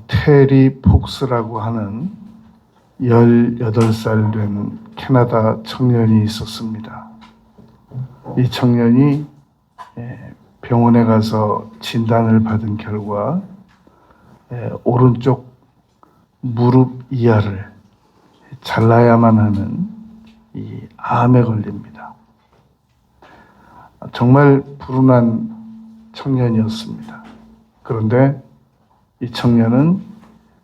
테리 폭스라고 하는 18살 된 캐나다 청년이 있었습니다. 이 청년이 병원에 가서 진단을 받은 결과 오른쪽 무릎 이하를 잘라야만 하는 이 암에 걸립니다. 정말 불운한 청년이었습니다. 그런데 이 청년은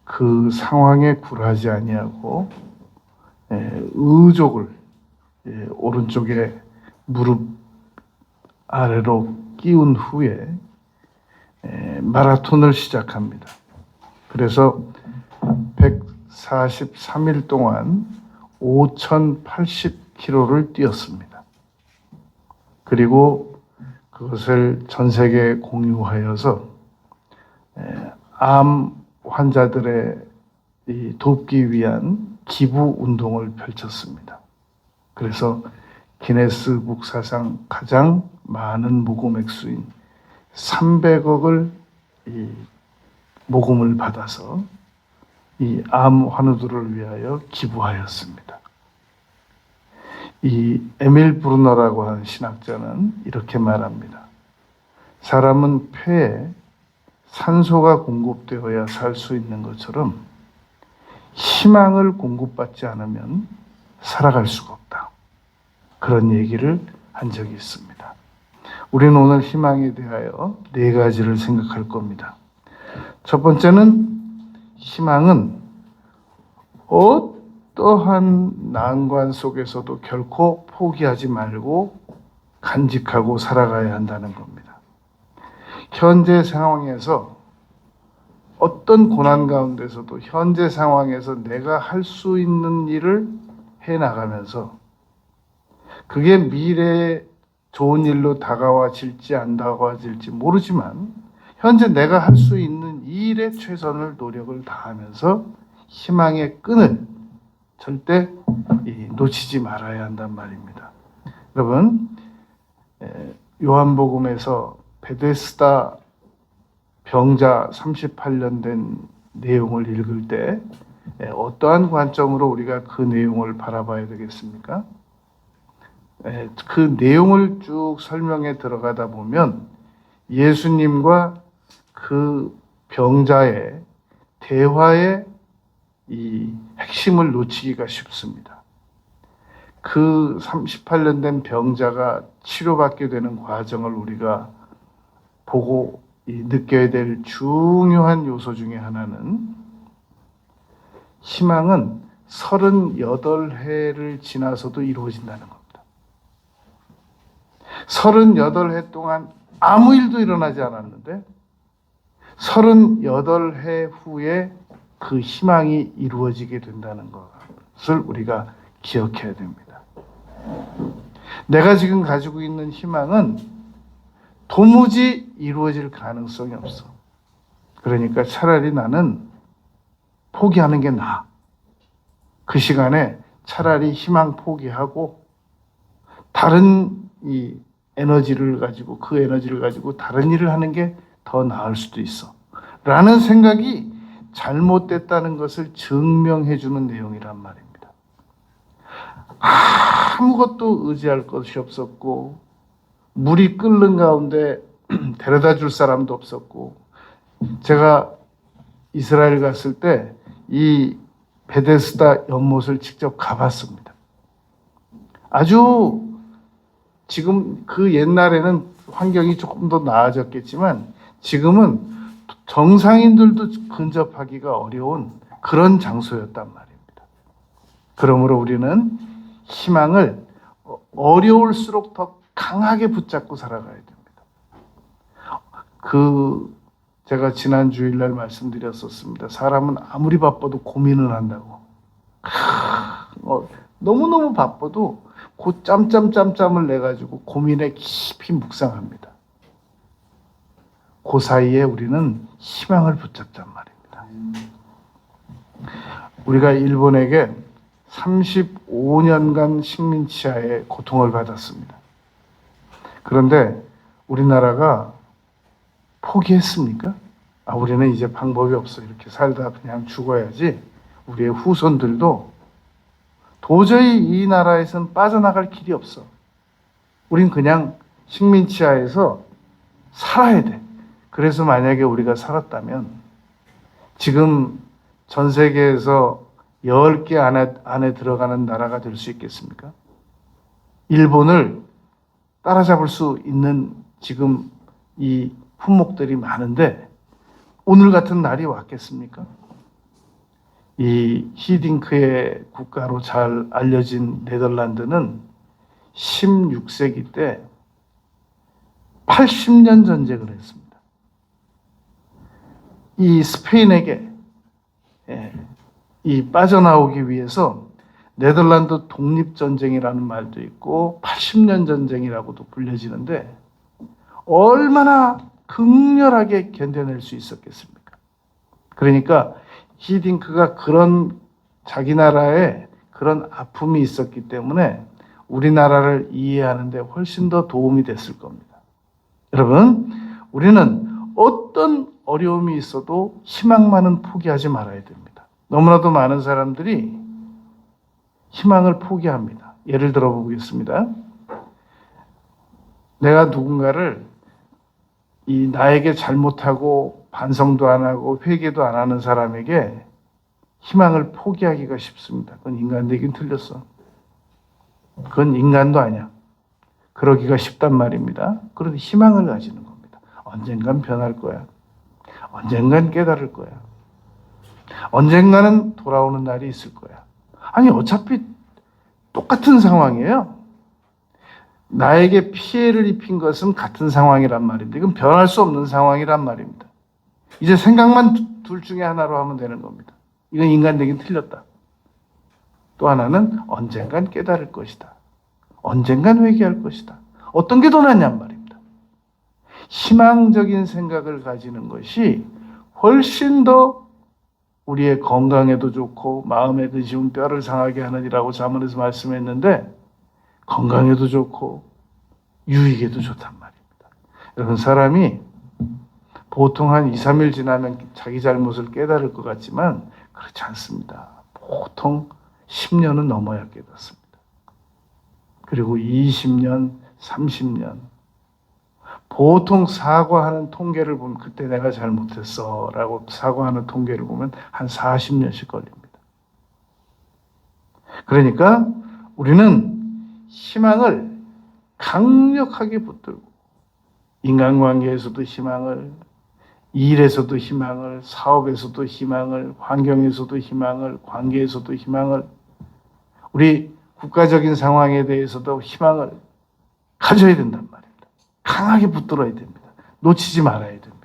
그 상황에 굴하지 아니하고 의족을 오른쪽에 무릎 아래로 끼운 후에 마라톤을 시작합니다. 그래서 143일 동안 5,080km를 뛰었습니다. 그리고 그것을 전 세계에 공유하여서 암 환자들의 돕기 위한 기부 운동을 펼쳤습니다. 그래서 기네스북 사상 가장 많은 모금 액수인 300억을 모금을 받아서 이 암 환우들을 위하여 기부하였습니다. 이 에밀 브루너라고 하는 신학자는 이렇게 말합니다. 사람은 폐에 산소가 공급되어야 살 수 있는 것처럼 희망을 공급받지 않으면 살아갈 수가 없다. 그런 얘기를 한 적이 있습니다. 우리는 오늘 희망에 대하여 4가지를 생각할 겁니다. 첫 번째는 희망은 어떠한 난관 속에서도 결코 포기하지 말고 간직하고 살아가야 한다는 겁니다. 현재 상황에서 어떤 고난 가운데서도 현재 상황에서 내가 할 수 있는 일을 해나가면서 그게 미래에 좋은 일로 다가와질지 안 다가와질지 모르지만 현재 내가 할 수 있는 일에 최선을 노력을 다하면서 희망의 끈을 절대 놓치지 말아야 한단 말입니다. 여러분, 요한복음에서 베데스다 병자 38년 된 내용을 읽을 때 어떠한 관점으로 우리가 그 내용을 바라봐야 되겠습니까? 그 내용을 쭉 설명해 들어가다 보면 예수님과 그 병자의 대화의 이 핵심을 놓치기가 쉽습니다. 그 38년 된 병자가 치료받게 되는 과정을 우리가 보고 느껴야 될 중요한 요소 중에 하나는 희망은 38해를 지나서도 이루어진다는 겁니다. 38해 동안 아무 일도 일어나지 않았는데 38해 후에 그 희망이 이루어지게 된다는 것을 우리가 기억해야 됩니다. 내가 지금 가지고 있는 희망은 도무지 이루어질 가능성이 없어. 그러니까 차라리 나는 포기하는 게 나아. 그 시간에 차라리 희망 포기하고 다른 이 에너지를 가지고 그 에너지를 가지고 다른 일을 하는 게 더 나을 수도 있어. 라는 생각이 잘못됐다는 것을 증명해 주는 내용이란 말입니다. 아무것도 의지할 것이 없었고 물이 끓는 가운데 데려다 줄 사람도 없었고 제가 이스라엘 갔을 때 이 베데스다 연못을 직접 가봤습니다. 아주 지금 그 옛날에는 환경이 조금 더 나아졌겠지만 지금은 정상인들도 근접하기가 어려운 그런 장소였단 말입니다. 그러므로 우리는 희망을 어려울수록 더 강하게 붙잡고 살아가야 됩니다. 제가 지난 주일날 말씀드렸었습니다. 사람은 아무리 바빠도 고민을 한다고. 너무너무 바빠도 그 짬짬짬짬을 내가지고 고민에 깊이 묵상합니다. 그 사이에 우리는 희망을 붙잡단 말입니다. 우리가 일본에게 35년간 식민지하에 고통을 받았습니다. 그런데 우리나라가 포기했습니까? 우리는 이제 방법이 없어. 이렇게 살다 그냥 죽어야지. 우리의 후손들도 도저히 이 나라에선 빠져나갈 길이 없어. 우린 그냥 식민지하에서 살아야 돼. 그래서 만약에 우리가 살았다면 지금 전 세계에서 10개 안에 들어가는 나라가 될 수 있겠습니까? 일본을 따라잡을 수 있는 지금 이 품목들이 많은데 오늘 같은 날이 왔겠습니까? 이 히딩크의 국가로 잘 알려진 네덜란드는 16세기 때 80년 전쟁을 했습니다. 이 스페인에게 이 빠져나오기 위해서 네덜란드 독립전쟁이라는 말도 있고 80년 전쟁이라고도 불려지는데 얼마나 극렬하게 견뎌낼 수 있었겠습니까? 그러니까 히딩크가 그런 자기 나라에 그런 아픔이 있었기 때문에 우리나라를 이해하는 데 훨씬 더 도움이 됐을 겁니다. 여러분, 우리는 어떤 어려움이 있어도 희망만은 포기하지 말아야 됩니다. 너무나도 많은 사람들이 희망을 포기합니다. 예를 들어 보겠습니다. 내가 누군가를 나에게 잘못하고 반성도 안 하고 회개도 안 하는 사람에게 희망을 포기하기가 쉽습니다. 그건 인간되긴 틀렸어. 그건 인간도 아니야. 그러기가 쉽단 말입니다. 그런데 희망을 가지는 겁니다. 언젠간 변할 거야. 언젠간 깨달을 거야. 언젠가는 돌아오는 날이 있을 거야. 아니, 어차피 똑같은 상황이에요. 나에게 피해를 입힌 것은 같은 상황이란 말인데 이건 변할 수 없는 상황이란 말입니다. 이제 생각만 둘 중에 하나로 하면 되는 겁니다. 이건 인간되긴 틀렸다. 또 하나는 언젠간 깨달을 것이다. 언젠간 회개할 것이다. 어떤 게 더 낫냔 말입니다. 희망적인 생각을 가지는 것이 훨씬 더 우리의 건강에도 좋고 마음에 드시운 뼈를 상하게 하느니라고 잠언에서 말씀했는데 건강에도 좋고 유익에도 좋단 말입니다. 여러분, 사람이 보통 한 2, 3일 지나면 자기 잘못을 깨달을 것 같지만 그렇지 않습니다. 보통 10년은 넘어야 깨닫습니다. 그리고 20년, 30년. 보통 사과하는 통계를 보면 그때 내가 잘못했어 라고 사과하는 통계를 보면 한 40년씩 걸립니다. 그러니까 우리는 희망을 강력하게 붙들고 인간관계에서도 희망을, 일에서도 희망을, 사업에서도 희망을, 환경에서도 희망을, 관계에서도 희망을, 우리 국가적인 상황에 대해서도 희망을 가져야 된단 말입니다. 강하게 붙들어야 됩니다. 놓치지 말아야 됩니다.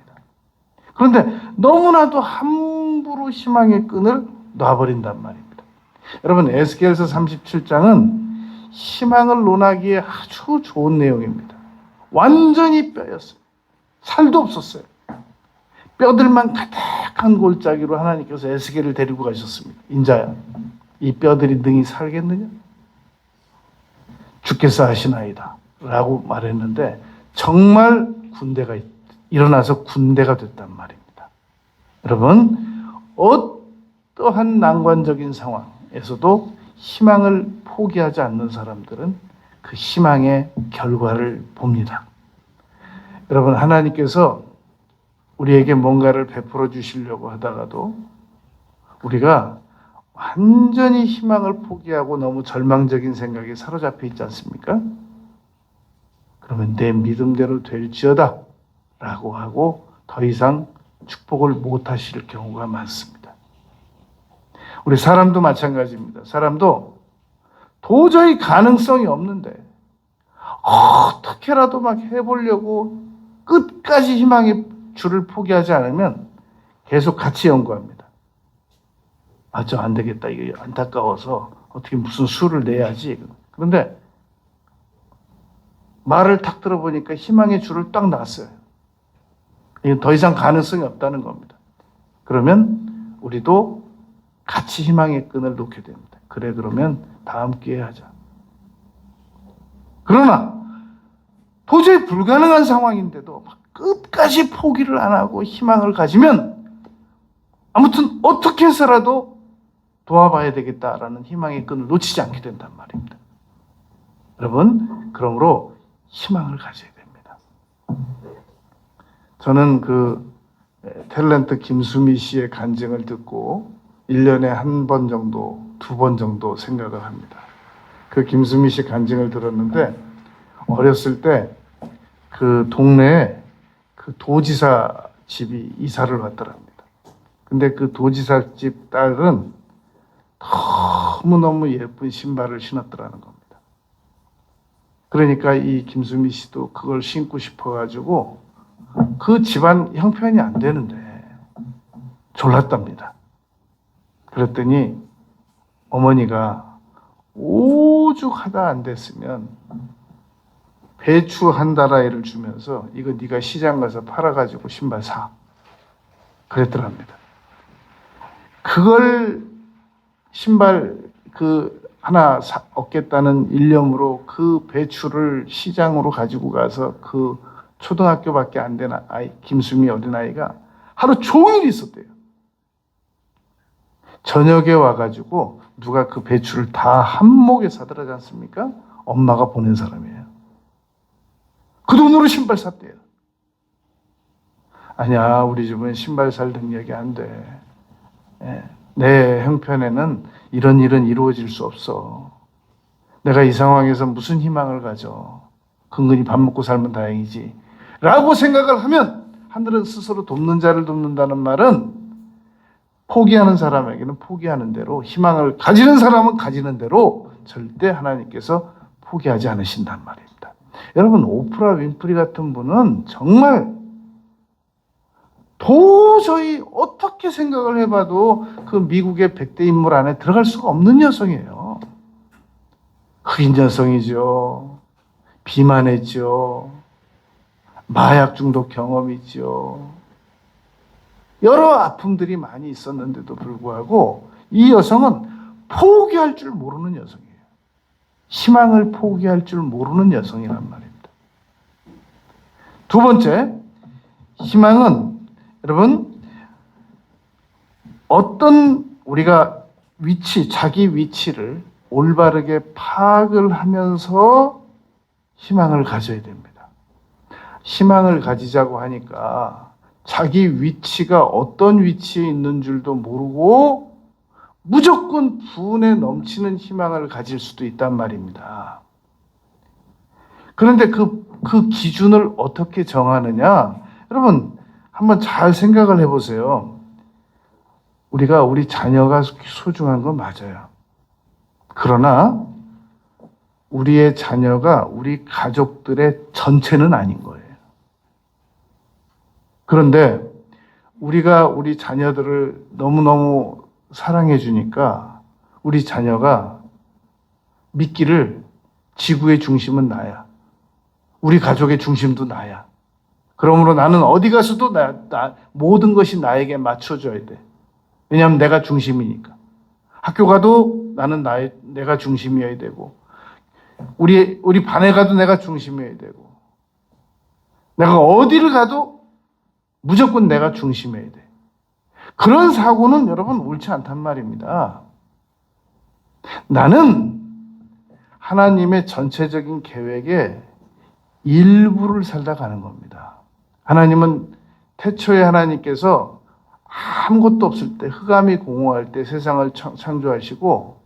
그런데 너무나도 함부로 희망의 끈을 놔버린단 말입니다. 여러분, 에스겔서 37장은 희망을 논하기에 아주 좋은 내용입니다. 완전히 뼈였어요. 살도 없었어요. 뼈들만 가득한 골짜기로 하나님께서 에스겔을 데리고 가셨습니다. 인자야, 이 뼈들이 능히 살겠느냐? 주께서 하시나이다 라고 말했는데 정말 군대가 일어나서 군대가 됐단 말입니다. 여러분, 어떠한 난관적인 상황에서도 희망을 포기하지 않는 사람들은 그 희망의 결과를 봅니다. 여러분, 하나님께서 우리에게 뭔가를 베풀어 주시려고 하다가도 우리가 완전히 희망을 포기하고 너무 절망적인 생각에 사로잡혀 있지 않습니까? 그러면 내 믿음대로 될지어다 라고 하고 더 이상 축복을 못 하실 경우가 많습니다. 우리 사람도 마찬가지입니다. 사람도 도저히 가능성이 없는데 어떻게라도 막 해보려고 끝까지 희망의 줄을 포기하지 않으면 계속 같이 연구합니다. 저 안 되겠다. 이게 안타까워서 어떻게 무슨 수를 내야지. 그런데 말을 탁 들어보니까 희망의 줄을 딱 놨어요. 이게 더 이상 가능성이 없다는 겁니다. 그러면 우리도 같이 희망의 끈을 놓게 됩니다. 그래, 그러면 다음 기회에 하자. 그러나 도저히 불가능한 상황인데도 막 끝까지 포기를 안 하고 희망을 가지면 아무튼 어떻게 해서라도 도와봐야 되겠다라는 희망의 끈을 놓치지 않게 된단 말입니다. 여러분, 그러므로 희망을 가져야 됩니다. 저는 그 탤런트 김수미 씨의 간증을 듣고 1년에 한 번 정도, 2번 정도 생각을 합니다. 그 김수미 씨 간증을 들었는데 어렸을 때 그 동네에 그 도지사 집이 이사를 왔더랍니다. 근데 그 도지사 집 딸은 너무너무 예쁜 신발을 신었더라는 겁니다. 그러니까 이 김수미 씨도 그걸 신고 싶어가지고 그 집안 형편이 안 되는데 졸랐답니다. 그랬더니 어머니가 오죽 하다 안 됐으면 배추 한 다라이를 주면서 이거 네가 시장 가서 팔아가지고 신발 사. 그랬더랍니다. 그걸 신발 그 하나 얻겠다는 일념으로 그 배추를 시장으로 가지고 가서 그 초등학교밖에 안 된 아이, 김수미 어린아이가 하루 종일 있었대요. 저녁에 와가지고 누가 그 배추를 다 한몫에 사들하지 않습니까? 엄마가 보낸 사람이에요. 그 돈으로 신발 샀대요. 아니야, 우리 집은 신발 살 능력이 안 돼. 내 형편에는 이런 일은 이루어질 수 없어. 내가 이 상황에서 무슨 희망을 가져. 근근히 밥 먹고 살면 다행이지. 라고 생각을 하면 하늘은 스스로 돕는 자를 돕는다는 말은 포기하는 사람에게는 포기하는 대로, 희망을 가지는 사람은 가지는 대로 절대 하나님께서 포기하지 않으신단 말입니다. 여러분, 오프라 윈프리 같은 분은 정말 도저히 어떻게 생각을 해봐도 그 미국의 100대 인물 안에 들어갈 수가 없는 여성이에요. 흑인 여성이죠. 비만했죠. 마약 중독 경험이죠. 여러 아픔들이 많이 있었는데도 불구하고 이 여성은 포기할 줄 모르는 여성이에요. 희망을 포기할 줄 모르는 여성이란 말입니다. 두 번째, 희망은 여러분 어떤 우리가 자기 위치를 올바르게 파악을 하면서 희망을 가져야 됩니다. 희망을 가지자고 하니까 자기 위치가 어떤 위치에 있는 줄도 모르고 무조건 분에 넘치는 희망을 가질 수도 있단 말입니다. 그런데 그 기준을 어떻게 정하느냐? 여러분, 한번 잘 생각을 해보세요. 우리가 우리 자녀가 소중한 건 맞아요. 그러나 우리의 자녀가 우리 가족들의 전체는 아닌 거예요. 그런데 우리가 우리 자녀들을 너무너무 사랑해 주니까 우리 자녀가 믿기를 지구의 중심은 나야. 우리 가족의 중심도 나야. 그러므로 나는 어디 가서도 모든 것이 나에게 맞춰줘야 돼. 왜냐하면 내가 중심이니까. 학교 가도 나는 내가 중심이어야 되고, 우리 반에 가도 내가 중심이어야 되고, 내가 어디를 가도 무조건 내가 중심이어야 돼. 그런 사고는 여러분 옳지 않단 말입니다. 나는 하나님의 전체적인 계획에 일부를 살다 가는 겁니다. 하나님은 태초에 하나님께서 아무것도 없을 때, 흑암이 공허할 때 세상을 창조하시고,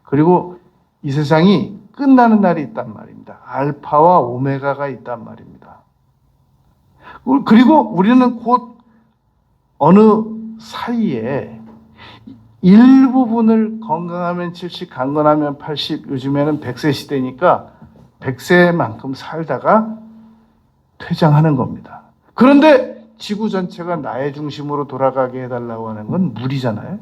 그리고 이 세상이 끝나는 날이 있단 말입니다. 알파와 오메가가 있단 말입니다. 그리고 우리는 곧 어느 사이에 일부분을 건강하면 70, 강건하면 80, 요즘에는 100세 시대니까 100세만큼 살다가 퇴장하는 겁니다. 그런데 지구 전체가 나의 중심으로 돌아가게 해달라고 하는 건 무리잖아요.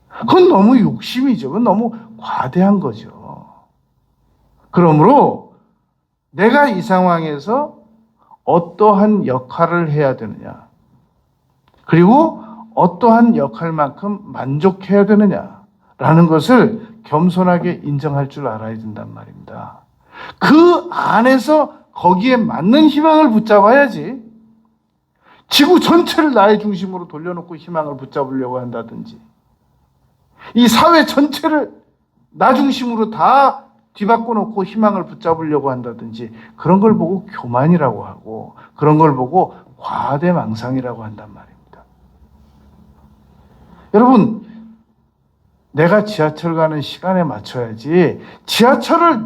그건 너무 욕심이죠. 그건 너무 과대한 거죠. 그러므로 내가 이 상황에서 어떠한 역할을 해야 되느냐, 그리고 어떠한 역할만큼 만족해야 되느냐라는 것을 겸손하게 인정할 줄 알아야 된단 말입니다. 그 안에서 거기에 맞는 희망을 붙잡아야지. 지구 전체를 나의 중심으로 돌려놓고 희망을 붙잡으려고 한다든지, 이 사회 전체를 나 중심으로 다 뒤바꿔 놓고 희망을 붙잡으려고 한다든지, 그런 걸 보고 교만이라고 하고, 그런 걸 보고 과대망상이라고 한단 말입니다. 여러분, 내가 지하철 가는 시간에 맞춰야지, 지하철을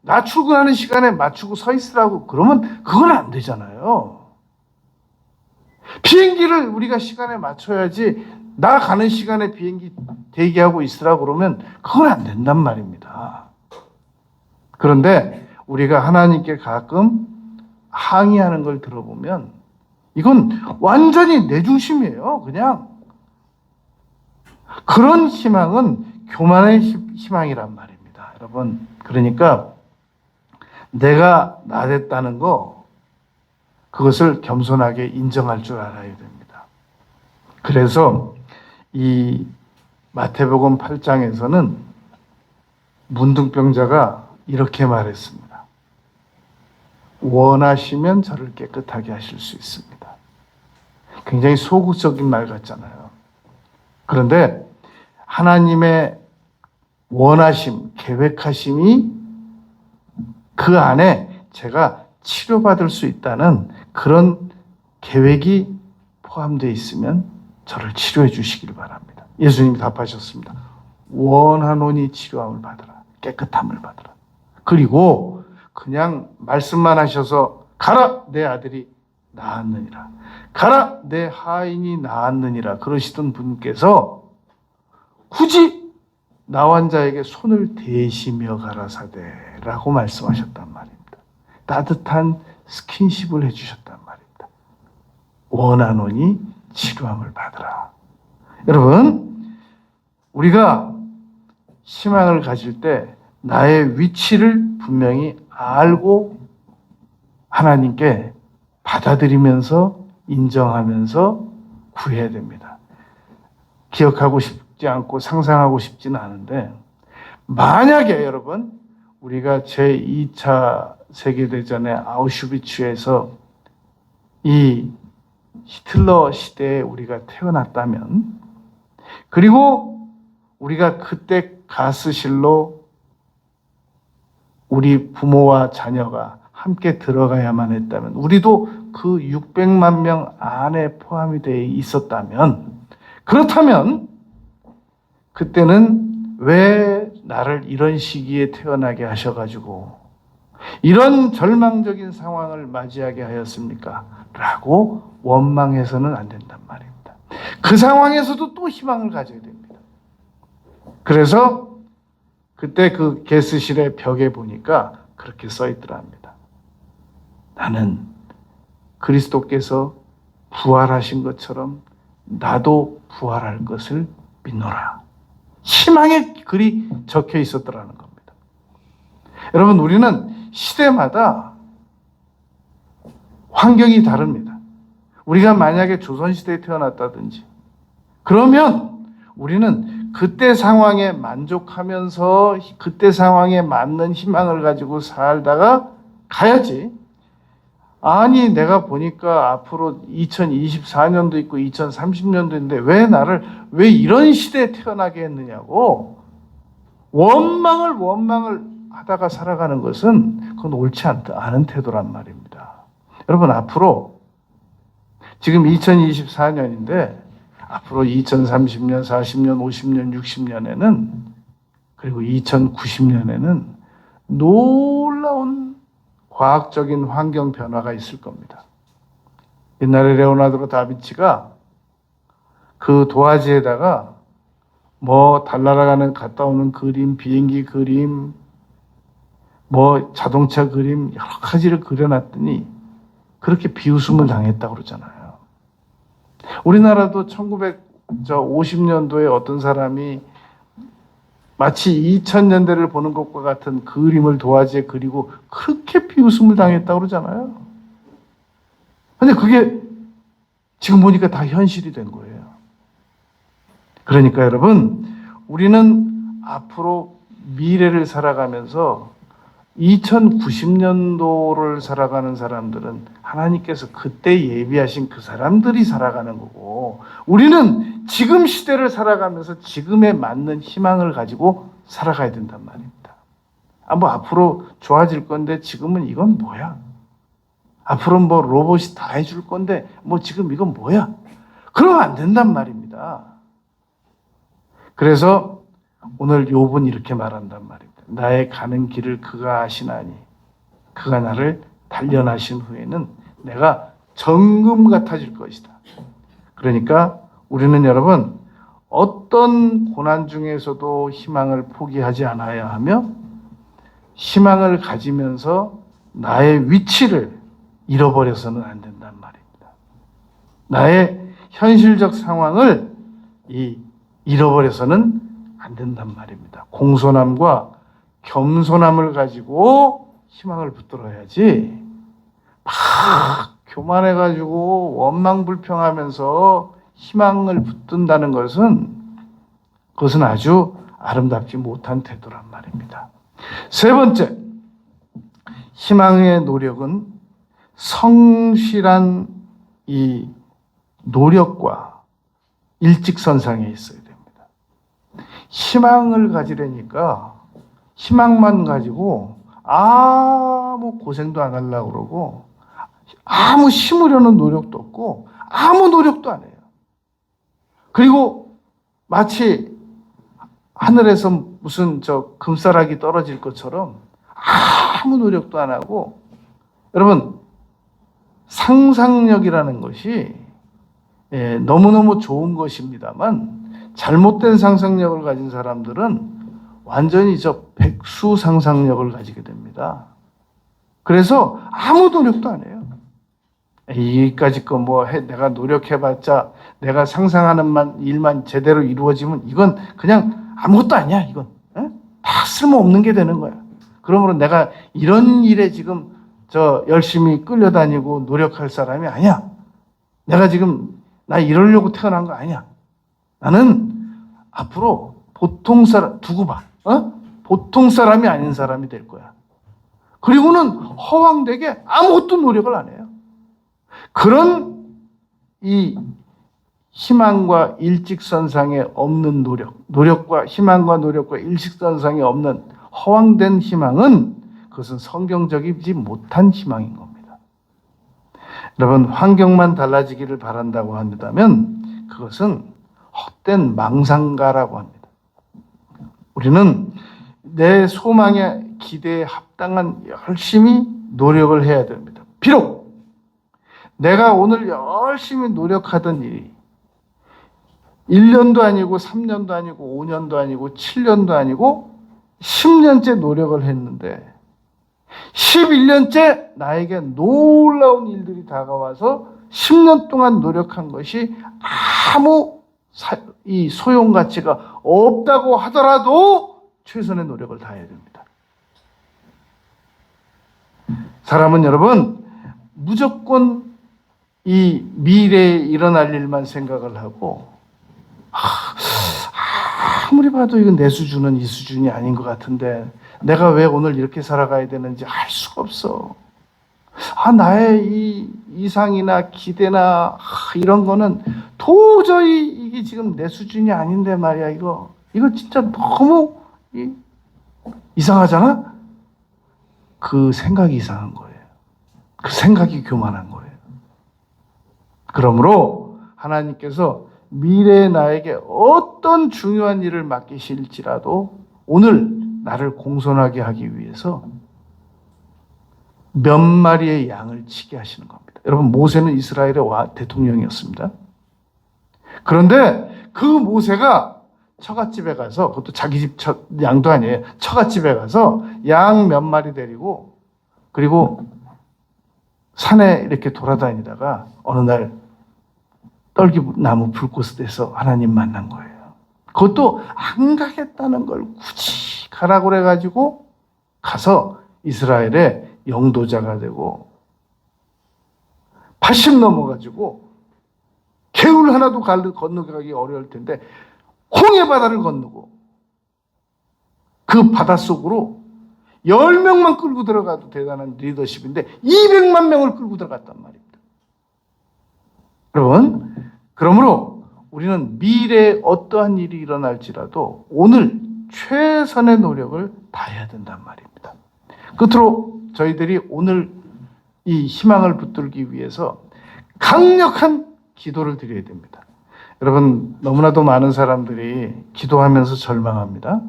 나 출근하는 시간에 맞추고 서 있으라고 그러면 그건 안 되잖아요. 비행기를 우리가 시간에 맞춰야지, 나 가는 시간에 비행기 대기하고 있으라고 그러면 그건 안 된단 말입니다. 그런데 우리가 하나님께 가끔 항의하는 걸 들어보면 이건 완전히 내 중심이에요. 그냥 그런 희망은 교만의 희망이란 말입니다. 여러분, 그러니까 내가 나댔다는 거, 그것을 겸손하게 인정할 줄 알아야 됩니다. 그래서 이 마태복음 8장에서는 문둥병자가 이렇게 말했습니다. 원하시면 저를 깨끗하게 하실 수 있습니다. 굉장히 소극적인 말 같잖아요. 그런데 하나님의 원하심, 계획하심이 그 안에 제가 치료받을 수 있다는 그런 계획이 포함되어 있으면 저를 치료해 주시길 바랍니다. 예수님이 답하셨습니다. 원하노니 치료함을 받으라. 깨끗함을 받으라. 그리고 그냥 말씀만 하셔서 가라 내 아들이 나았느니라, 가라 내 하인이 나았느니라 그러시던 분께서 굳이 나환 자에게 손을 대시며 가라사대라고 말씀하셨단 말입니다. 따뜻한 스킨십을 해주셨단 말입니다. 원하노니 치료함을 받으라. 여러분, 우리가 희망을 가질 때 나의 위치를 분명히 알고 하나님께 받아들이면서 인정하면서 구해야 됩니다. 기억하고 싶지 않고 상상하고 싶지는 않은데, 만약에 여러분 우리가 제2차 세계대전의 아우슈비츠에서 이 히틀러 시대에 우리가 태어났다면, 그리고 우리가 그때 가스실로 우리 부모와 자녀가 함께 들어가야만 했다면, 우리도 그 600만 명 안에 포함이 되어 있었다면, 그렇다면 그때는 왜 나를 이런 시기에 태어나게 하셔가지고 이런 절망적인 상황을 맞이하게 하였습니까? 라고 원망해서는 안 된단 말입니다. 그 상황에서도 또 희망을 가져야 됩니다. 그래서 그때 그 게스실의 벽에 보니까 그렇게 써 있더랍니다. 나는 그리스도께서 부활하신 것처럼 나도 부활할 것을 믿노라. 희망의 글이 적혀 있었더라는 겁니다. 여러분, 우리는 시대마다 환경이 다릅니다. 우리가 만약에 조선시대에 태어났다든지 그러면 우리는 그때 상황에 만족하면서 그때 상황에 맞는 희망을 가지고 살다가 가야지, 아니 내가 보니까 앞으로 2024년도 있고 2030년도 있는데 왜 이런 시대에 태어나게 했느냐고 원망을 하다가 살아가는 것은 그건 옳지 않은 태도란 말입니다. 여러분, 앞으로 지금 2024년인데 앞으로 2030년, 40년, 50년, 60년에는 그리고 2090년에는 놀라운 과학적인 환경 변화가 있을 겁니다. 옛날에 레오나르도 다빈치가 그 도화지에다가 뭐 달나라가는 갔다 오는 그림, 비행기 그림, 뭐 자동차 그림 여러 가지를 그려놨더니 그렇게 비웃음을 당했다고 그러잖아요. 우리나라도 1950년도에 어떤 사람이 마치 2000년대를 보는 것과 같은 그림을 도화지에 그리고 그렇게 비웃음을 당했다고 그러잖아요. 근데 그게 지금 보니까 다 현실이 된 거예요. 그러니까 여러분, 우리는 앞으로 미래를 살아가면서 2090년도를 살아가는 사람들은 하나님께서 그때 예비하신 그 사람들이 살아가는 거고, 우리는 지금 시대를 살아가면서 지금에 맞는 희망을 가지고 살아가야 된단 말입니다. 뭐 앞으로 좋아질 건데 지금은 이건 뭐야? 앞으로 뭐 로봇이 다 해줄 건데 뭐 지금 이건 뭐야? 그러면 안 된단 말입니다. 그래서 오늘 욥은 이렇게 말한단 말입니다. 나의 가는 길을 그가 아시나니 그가 나를 단련하신 후에는 내가 정금 같아질 것이다. 그러니까 우리는 여러분 어떤 고난 중에서도 희망을 포기하지 않아야 하며 희망을 가지면서 나의 위치를 잃어버려서는 안 된단 말입니다. 나의 현실적 상황을 잃어버려서는 안 된단 말입니다. 공손함과 겸손함을 가지고 희망을 붙들어야지 막 교만해가지고 원망불평하면서 희망을 붙든다는 그것은 아주 아름답지 못한 태도란 말입니다. 세 번째, 희망의 노력은 성실한 이 노력과 일직선상에 있어야 됩니다. 희망을 가지려니까 희망만 가지고 아무 고생도 안 하려고 그러고 아무 심으려는 노력도 없고 아무 노력도 안 해요. 그리고 마치 하늘에서 무슨 금싸라기 떨어질 것처럼 아무 노력도 안 하고, 여러분 상상력이라는 것이 너무너무 좋은 것입니다만 잘못된 상상력을 가진 사람들은 완전히 백수 상상력을 가지게 됩니다. 그래서 아무 노력도 안 해요. 여기까지 내가 노력해봤자 내가 상상하는 일만 제대로 이루어지면 이건 그냥 아무것도 아니야. 이건 다 쓸모없는 게 되는 거야. 그러므로 내가 이런 일에 지금 열심히 끌려다니고 노력할 사람이 아니야. 내가 지금 나 이러려고 태어난 거 아니야. 나는 앞으로 보통 사람 두고 봐. 보통 사람이 아닌 사람이 될 거야. 그리고는 허황되게 아무것도 노력을 안 해요. 그런 이 희망과 일직선상에 없는 노력과 희망과 노력과 일직선상에 없는 허황된 희망은 그것은 성경적이지 못한 희망인 겁니다. 여러분, 환경만 달라지기를 바란다고 한다면 그것은 헛된 망상가라고 합니다. 우리는 내 소망에 기대에 합당한 열심히 노력을 해야 됩니다. 비록 내가 오늘 열심히 노력하던 일이 1년도 아니고 3년도 아니고 5년도 아니고 7년도 아니고 10년째 노력을 했는데 11년째 나에게 놀라운 일들이 다가와서 10년 동안 노력한 것이 아무 이 소용가치가 없다고 하더라도 최선의 노력을 다해야 됩니다. 사람은 여러분 무조건 이 미래에 일어날 일만 생각을 하고 아무리 봐도 이건 내 수준은 이 수준이 아닌 것 같은데 내가 왜 오늘 이렇게 살아가야 되는지 알 수가 없어. 나의 이 이상이나 기대나 이런 거는 도저히 이게 지금 내 수준이 아닌데 말이야. 이거 진짜 너무 이상하잖아? 그 생각이 이상한 거예요. 그 생각이 교만한 거예요. 그러므로 하나님께서 미래의 나에게 어떤 중요한 일을 맡기실지라도 오늘 나를 공손하게 하기 위해서 몇 마리의 양을 치게 하시는 겁니다. 여러분, 모세는 이스라엘의 대통령이었습니다. 그런데 그 모세가 처갓집에 가서, 그것도 자기 집 양도 아니에요. 처갓집에 가서 양 몇 마리 데리고 그리고 산에 이렇게 돌아다니다가 어느 날 떨기나무 불꽃에서 하나님 만난 거예요. 그것도 안 가겠다는 걸 굳이 가라고 그래가지고 가서 이스라엘의 영도자가 되고 80 넘어가지고 개울 하나도 건너가기 어려울 텐데 홍해 바다를 건너고 그 바닷속으로 10명만 끌고 들어가도 대단한 리더십인데 200만 명을 끌고 들어갔단 말입니다. 여러분, 그러므로 우리는 미래에 어떠한 일이 일어날지라도 오늘 최선의 노력을 다해야 된단 말입니다. 끝으로 저희들이 오늘 이 희망을 붙들기 위해서 강력한 기도를 드려야 됩니다. 여러분, 너무나도 많은 사람들이 기도하면서 절망합니다.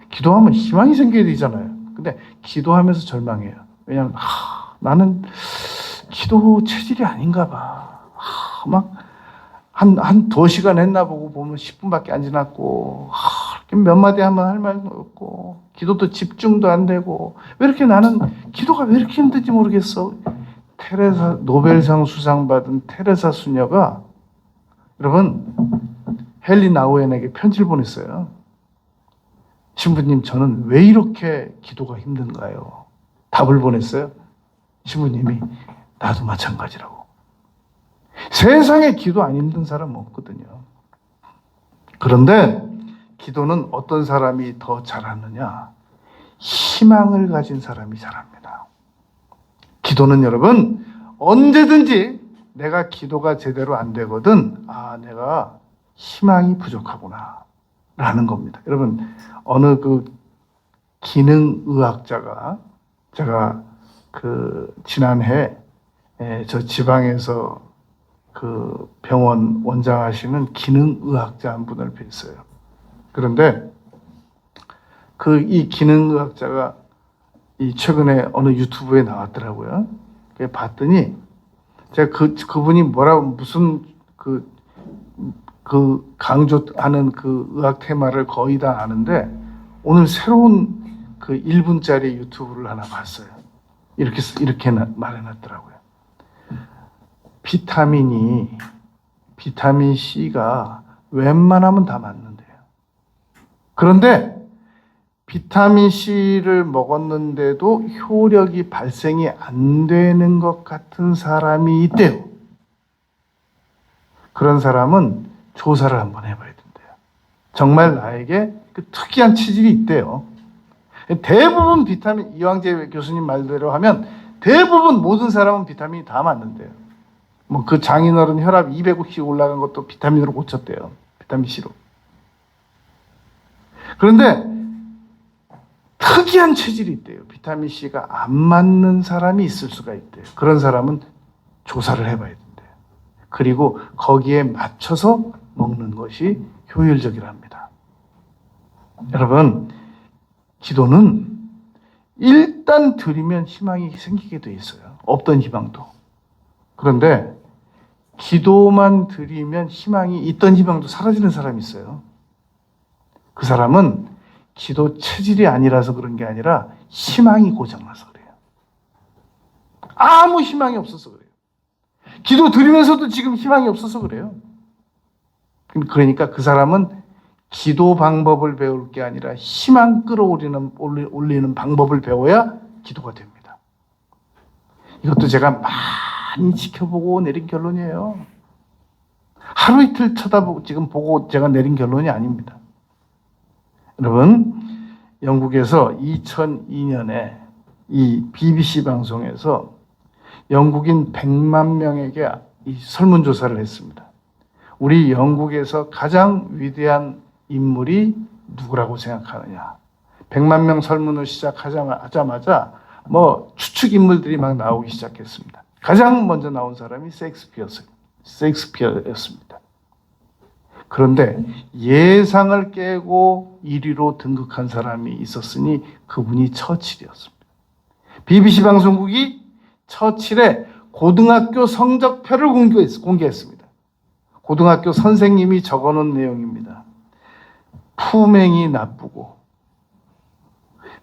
기도하면 희망이 생겨야 되잖아요. 근데 기도하면서 절망해요. 왜냐하면 나는 기도 체질이 아닌가 봐. 막 한 2시간 했나 보고 보면 10분밖에 안 지났고 몇 마디 하면 할 말도 없고 기도도 집중도 안 되고 왜 이렇게 나는 기도가 왜 이렇게 힘든지 모르겠어. 노벨상 수상 받은 테레사 수녀가 여러분 헨리 나우엔에게 편지를 보냈어요. 신부님, 저는 왜 이렇게 기도가 힘든가요? 답을 보냈어요. 신부님이 나도 마찬가지라고. 세상에 기도 안 힘든 사람 없거든요. 그런데 기도는 어떤 사람이 더 잘하느냐? 희망을 가진 사람이 잘합니다. 기도는 여러분 언제든지 내가 기도가 제대로 안 되거든 내가 희망이 부족하구나 라는 겁니다. 여러분 어느 그 기능의학자가 제가 지난해 저 지방에서 그 병원 원장하시는 기능의학자 한 분을 뵀어요. 그런데 이 기능의학자가 최근에 어느 유튜브에 나왔더라고요. 봤더니 제가 그분이 무슨 강조하는 그 의학 테마를 거의 다 아는데 오늘 새로운 1분짜리 유튜브를 하나 봤어요. 이렇게 말해놨더라고요. 비타민 C가 웬만하면 다 맞는데요. 그런데 비타민 C를 먹었는데도 효력이 발생이 안 되는 것 같은 사람이 있대요. 그런 사람은 조사를 한번 해봐야 된대요. 정말 나에게 그 특이한 체질이 있대요. 대부분 이황재 교수님 말대로 하면 대부분 모든 사람은 비타민이 다 맞는데요. 그 장인어른 혈압 250씩 올라간 것도 비타민으로 고쳤대요. 비타민 C로. 그런데 특이한 체질이 있대요. 비타민 C가 안 맞는 사람이 있을 수가 있대요. 그런 사람은 조사를 해봐야 된대요. 그리고 거기에 맞춰서 먹는 것이 효율적이랍니다. 여러분, 기도는 일단 드리면 희망이 생기게 돼 있어요. 없던 희망도. 그런데 기도만 드리면 희망이 있던 희망도 사라지는 사람이 있어요. 그 사람은 기도 체질이 아니라서 그런 게 아니라 희망이 고장나서 그래요. 아무 희망이 없어서 그래요. 기도 드리면서도 지금 희망이 없어서 그래요. 그러니까 그 사람은 기도 방법을 배울 게 아니라 희망 올리는 방법을 배워야 기도가 됩니다. 이것도 제가 많이 지켜보고 내린 결론이에요. 하루 이틀 쳐다보고 지금 보고 제가 내린 결론이 아닙니다. 여러분, 영국에서 2002년에 이 BBC 방송에서 영국인 100만 명에게 이 설문조사를 했습니다. 우리 영국에서 가장 위대한 인물이 누구라고 생각하느냐. 100만 명 설문을 시작하자마자 추측 인물들이 막 나오기 시작했습니다. 가장 먼저 나온 사람이 셰익스피어였습니다. 그런데 예상을 깨고 1위로 등극한 사람이 있었으니 그분이 처칠이었습니다. BBC 방송국이 처칠의 고등학교 성적표를 공개했습니다. 고등학교 선생님이 적어놓은 내용입니다. 품행이 나쁘고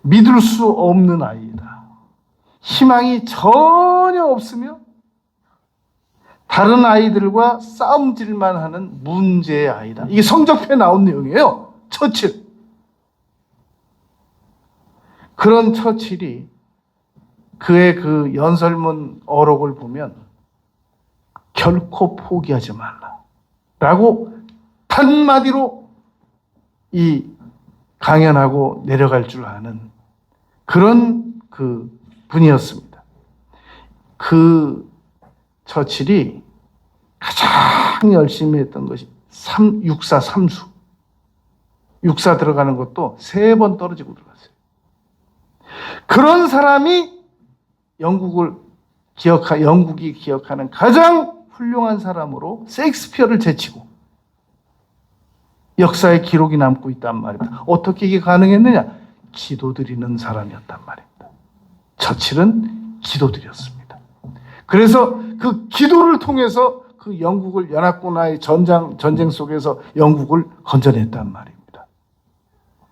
믿을 수 없는 아이다. 희망이 전혀 없으며 다른 아이들과 싸움질만 하는 문제의 아이다. 이게 성적표에 나온 내용이에요. 처칠. 그런 처칠이 그의 그 연설문 어록을 보면 결코 포기하지 말라 라고 한마디로 이 강연하고 내려갈 줄 아는 그런 그 분이었습니다. 그 처칠이 가장 열심히 했던 것이 육사 삼수. 육사 들어가는 것도 3번 떨어지고 들어갔어요. 그런 사람이 영국이 기억하는 가장 훌륭한 사람으로 셰익스피어를 제치고 역사의 기록이 남고 있단 말입니다. 어떻게 이게 가능했느냐? 기도드리는 사람이었단 말입니다. 처칠은 기도드렸습니다. 그래서 그 기도를 통해서 그 영국을 연합군과의 전쟁 속에서 영국을 건져냈단 말입니다.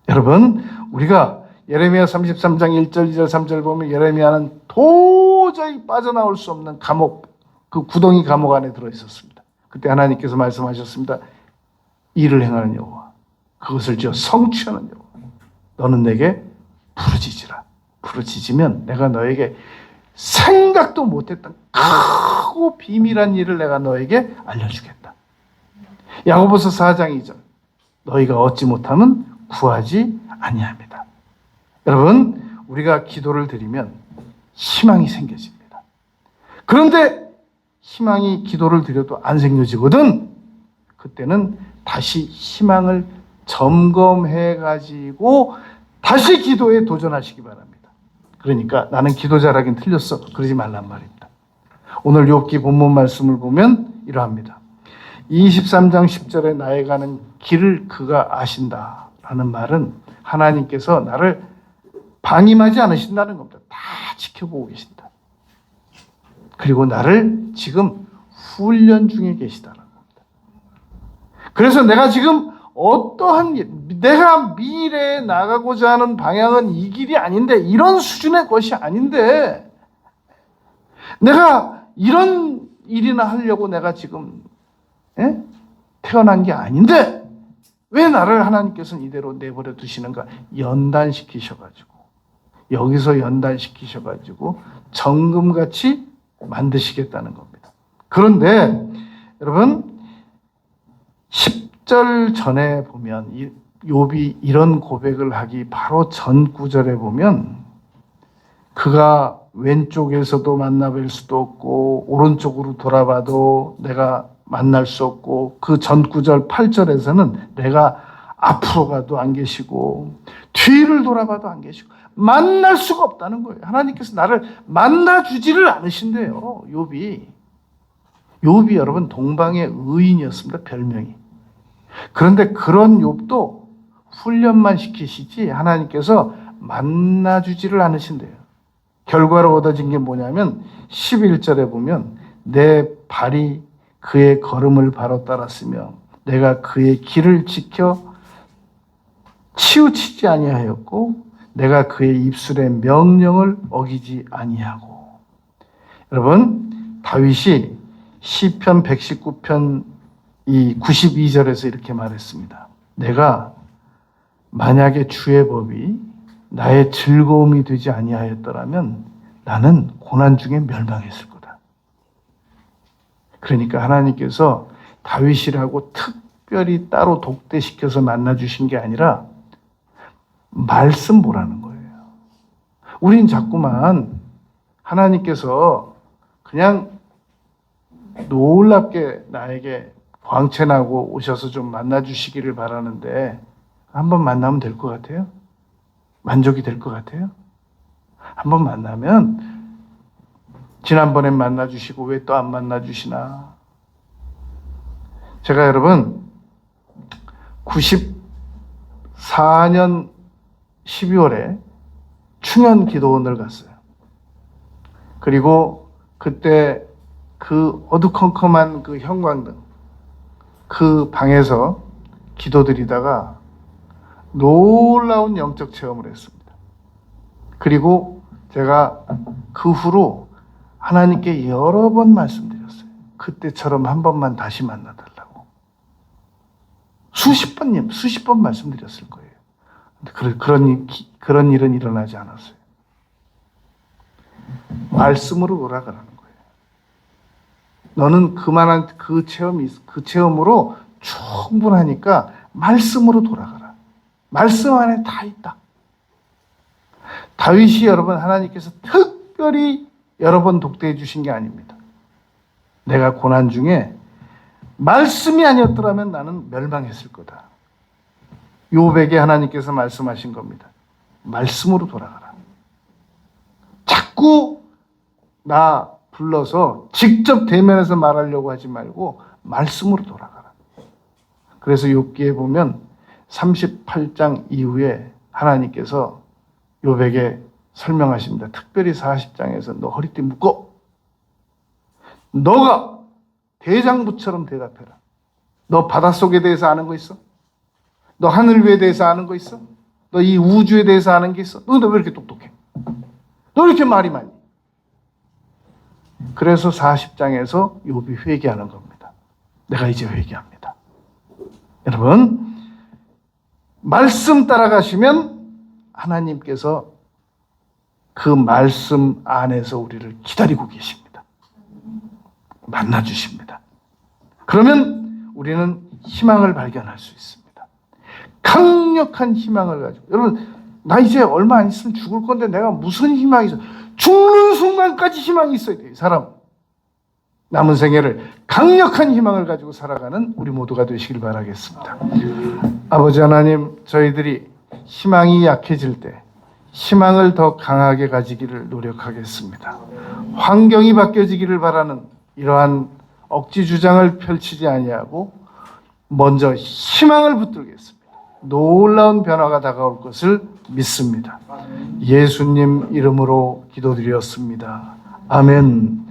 여러분, 우리가 예레미야 33장 1절, 2절, 3절 보면 예레미야는 도저히 빠져나올 수 없는 감옥, 그 구덩이 감옥 안에 들어있었습니다. 그때 하나님께서 말씀하셨습니다. 일을 행하는 여호와, 그것을 지어 성취하는 여호와, 너는 내게 부르짖으라. 부르짖으면 내가 너에게 생각도 못했던 크고 비밀한 일을 내가 너에게 알려주겠다. 야고보서 4장 2절, 너희가 얻지 못하면 구하지 아니합니다. 여러분, 우리가 기도를 드리면 희망이 생겨집니다. 그런데 희망이 기도를 드려도 안 생겨지거든. 그때는 다시 희망을 점검해 가지고 다시 기도에 도전하시기 바랍니다. 그러니까 나는 기도 잘하긴 틀렸어, 그러지 말란 말입니다. 오늘 욥기 본문 말씀을 보면 이러합니다. 23장 10절에 나에 가는 길을 그가 아신다 라는 말은 하나님께서 나를 방임하지 않으신다는 겁니다. 다 지켜보고 계신다. 그리고 나를 지금 훈련 중에 계시다는 겁니다. 그래서 내가 지금 어떠한 일, 내가 미래에 나가고자 하는 방향은 이 길이 아닌데, 이런 수준의 것이 아닌데, 내가 이런 일이나 하려고 내가 지금 태어난 게 아닌데 왜 나를 하나님께서는 이대로 내버려 두시는가? 연단시키셔가지고, 여기서 연단시키셔가지고 정금같이 만드시겠다는 겁니다. 그런데 여러분, 10절 전에 보면 욥이 이런 고백을 하기 바로 전 구절에 보면, 그가 왼쪽에서도 만나뵐 수도 없고 오른쪽으로 돌아봐도 내가 만날 수 없고, 그 전 구절 8절에서는 내가 앞으로 가도 안 계시고 뒤를 돌아봐도 안 계시고 만날 수가 없다는 거예요. 하나님께서 나를 만나주지를 않으신대요. 욥이 여러분 동방의 의인이었습니다. 별명이. 그런데 그런 욥도 훈련만 시키시지 하나님께서 만나주지를 않으신대요. 결과로 얻어진 게 뭐냐면 11절에 보면 내 발이 그의 걸음을 바로 따랐으며 내가 그의 길을 지켜 치우치지 아니하였고 내가 그의 입술의 명령을 어기지 아니하고. 여러분, 다윗이 시편 119편 이 92절에서 이렇게 말했습니다. 내가 만약에 주의 법이 나의 즐거움이 되지 아니하였더라면 나는 고난 중에 멸망했을 거다. 그러니까 하나님께서 다윗이라고 특별히 따로 독대시켜서 만나주신 게 아니라 말씀 보라는 거예요. 우린 자꾸만 하나님께서 그냥 놀랍게 나에게 광채나고 오셔서 좀 만나주시기를 바라는데, 한번 만나면 될 것 같아요? 만족이 될 것 같아요? 한번 만나면 지난번엔 만나주시고 왜 또 안 만나주시나? 제가 여러분 94년 12월에 충현 기도원을 갔어요. 그리고 그때 그 어두컴컴한 그 형광등, 그 방에서 기도드리다가 놀라운 영적 체험을 했습니다. 그리고 제가 그 후로 하나님께 여러 번 말씀드렸어요. 그때처럼 한 번만 다시 만나달라고. 수십 번 말씀드렸을 거예요. 그런 일은 일어나지 않았어요. 말씀으로 돌아가라는 거예요. 너는 그만한 그 체험으로 충분하니까 말씀으로 돌아가라. 말씀 안에 다 있다. 다윗이 여러분 하나님께서 특별히 여러 번 독대해 주신 게 아닙니다. 내가 고난 중에 말씀이 아니었더라면 나는 멸망했을 거다. 욥에게 하나님께서 말씀하신 겁니다. 말씀으로 돌아가라. 자꾸 나 불러서 직접 대면해서 말하려고 하지 말고 말씀으로 돌아가라. 그래서 욥기에 보면 38장 이후에 하나님께서 욥에게 설명하십니다. 특별히 40장에서 너 허리띠 묶어. 너가 대장부처럼 대답해라. 너 바닷속에 대해서 아는 거 있어? 너 하늘 위에 대해서 아는 거 있어? 너 이 우주에 대해서 아는 게 있어? 너 왜 이렇게 똑똑해? 너 왜 이렇게 말이 많니? 그래서 40장에서 욥이 회개하는 겁니다. 내가 이제 회개합니다. 여러분, 말씀 따라가시면 하나님께서 그 말씀 안에서 우리를 기다리고 계십니다. 만나주십니다. 그러면 우리는 희망을 발견할 수 있습니다. 강력한 희망을 가지고. 여러분, 나 이제 얼마 안 있으면 죽을 건데 내가 무슨 희망이 있어? 죽는 순간까지 희망이 있어야 돼요, 사람. 남은 생애를 강력한 희망을 가지고 살아가는 우리 모두가 되시길 바라겠습니다. 아버지 하나님, 저희들이 희망이 약해질 때 희망을 더 강하게 가지기를 노력하겠습니다. 환경이 바뀌어지기를 바라는 이러한 억지 주장을 펼치지 아니하고 먼저 희망을 붙들겠습니다. 놀라운 변화가 다가올 것을 믿습니다. 예수님 이름으로 기도드렸습니다. 아멘.